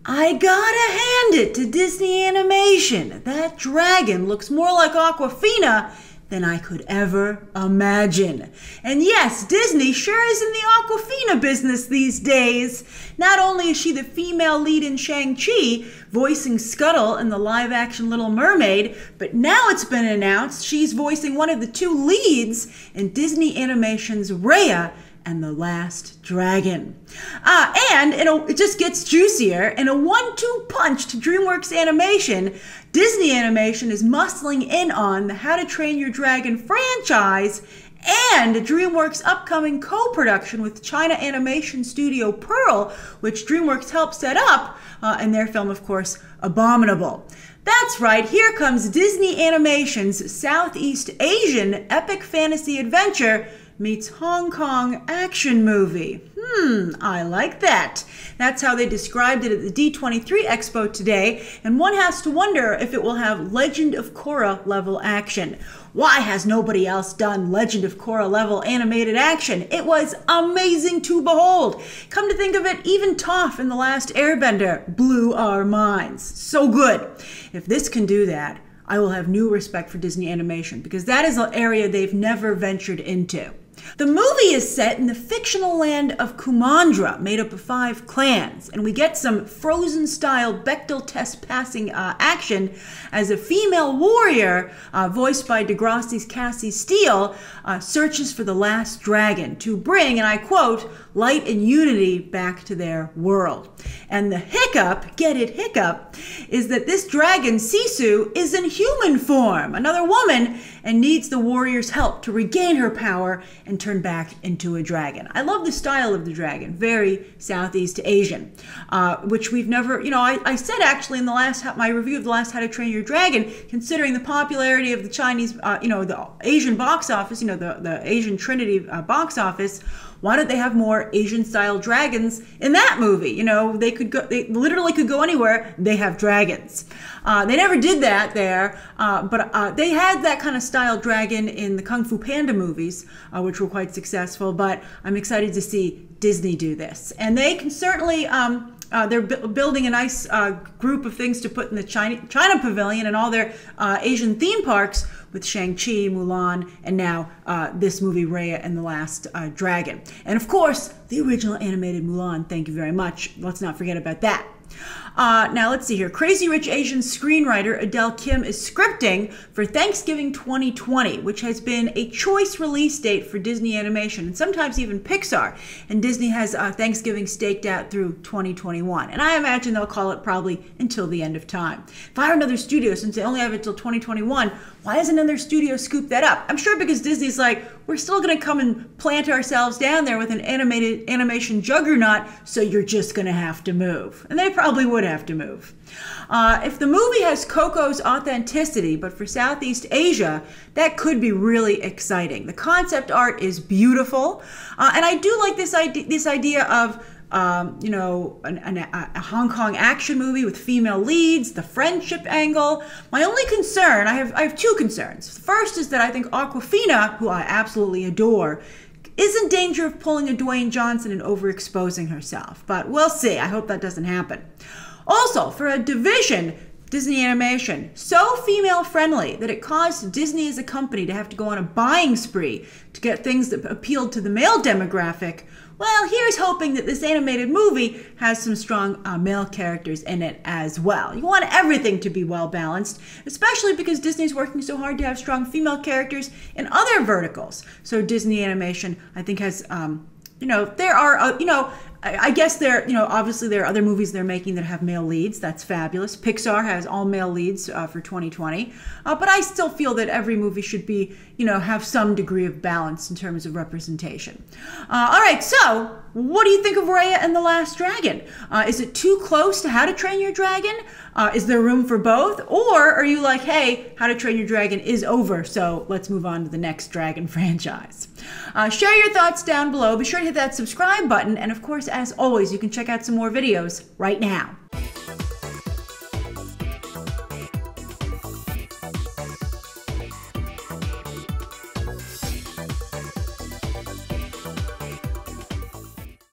I gotta hand it to Disney Animation. That dragon looks more like Awkwafina than I could ever imagine. And yes, Disney sure is in the Awkwafina business these days. Not only is she the female lead in Shang-Chi, voicing Scuttle in the live-action Little Mermaid, but now it's been announced she's voicing one of the two leads in Disney Animation's Raya and the Last Dragon. And it just gets juicier. In a 1-2 punch to DreamWorks Animation, Disney Animation is muscling in on the How to Train Your Dragon franchise and DreamWorks' upcoming co-production with China animation studio Pearl, which DreamWorks helped set up in their film, of course, Abominable. That's right, here comes Disney Animation's Southeast Asian epic fantasy adventure meets Hong Kong action movie. I like that. That's how they described it at the D23 Expo today, and one has to wonder if it will have Legend of Korra level action. Why has nobody else done Legend of Korra level animated action? It was amazing to behold. Come to think of it, even Toph in The Last Airbender blew our minds. So good. If this can do that, I will have new respect for Disney Animation, because that is an area they've never ventured into. The movie is set in the fictional land of Kumandra, made up of 5 clans, and we get some Frozen-style Bechdel test passing action as a female warrior, voiced by Degrassi's Cassie Steele, searches for the last dragon to bring, and I quote, light and unity back to their world. And the hiccup, get it hiccup, is that this dragon, Sisu, is in human form, another woman, and needs the warrior's help to regain her power and turn back into a dragon. I love the style of the dragon, very Southeast Asian, which we've never, I said actually in the last, my review of the last How to Train Your Dragon, considering the popularity of the Chinese, the Asian box office, the Asian Trinity box office, why don't they have more Asian-style dragons in that movie? They literally could go anywhere. They have dragons. They never did that there, but they had that kind of style dragon in the Kung Fu Panda movies, which were quite successful. But I'm excited to see Disney do this, and they can certainly. They're building a nice group of things to put in the China Pavilion and all their Asian theme parks with Shang-Chi, Mulan, and now this movie, Raya and the Last Dragon. And of course, the original animated Mulan. Thank you very much. Let's not forget about that. Now let's see here. Crazy Rich Asian screenwriter Adele Kim is scripting for Thanksgiving 2020, which has been a choice release date for Disney Animation and sometimes even Pixar. And Disney has Thanksgiving staked out through 2021. And I imagine they'll call it probably until the end of time. If I were another studio, since they only have it until 2021, why doesn't another studio scoop that up? I'm sure because Disney's like, we're still going to come and plant ourselves down there with an animation juggernaut, so you're just going to have to move. And they probably would have to move. If the movie has Coco's authenticity, but for Southeast Asia, that could be really exciting. The concept art is beautiful, and I do like this idea of a Hong Kong action movie with female leads, the friendship angle. My only concern, I have 2 concerns. The first is that I think Awkwafina, who I absolutely adore, is in danger of pulling a Dwayne Johnson and overexposing herself. But we'll see. I hope that doesn't happen. Also, for a division, Disney Animation, so female-friendly that it caused Disney as a company to have to go on a buying spree to get things that appealed to the male demographic. Well, here's hoping that this animated movie has some strong male characters in it as well. You want everything to be well-balanced, especially because Disney's working so hard to have strong female characters in other verticals. So Disney Animation, I think, has, there are, I guess obviously there are other movies they're making that have male leads. That's fabulous. Pixar has all male leads for 2020. But I still feel that every movie should be, have some degree of balance in terms of representation. All right, so what do you think of Raya and the Last Dragon? Is it too close to How to Train Your Dragon? Is there room for both? Or are you like, hey, How to Train Your Dragon is over, so let's move on to the next dragon franchise? Share your thoughts down below. Be sure to hit that subscribe button. And of course, as always, you can check out some more videos right now.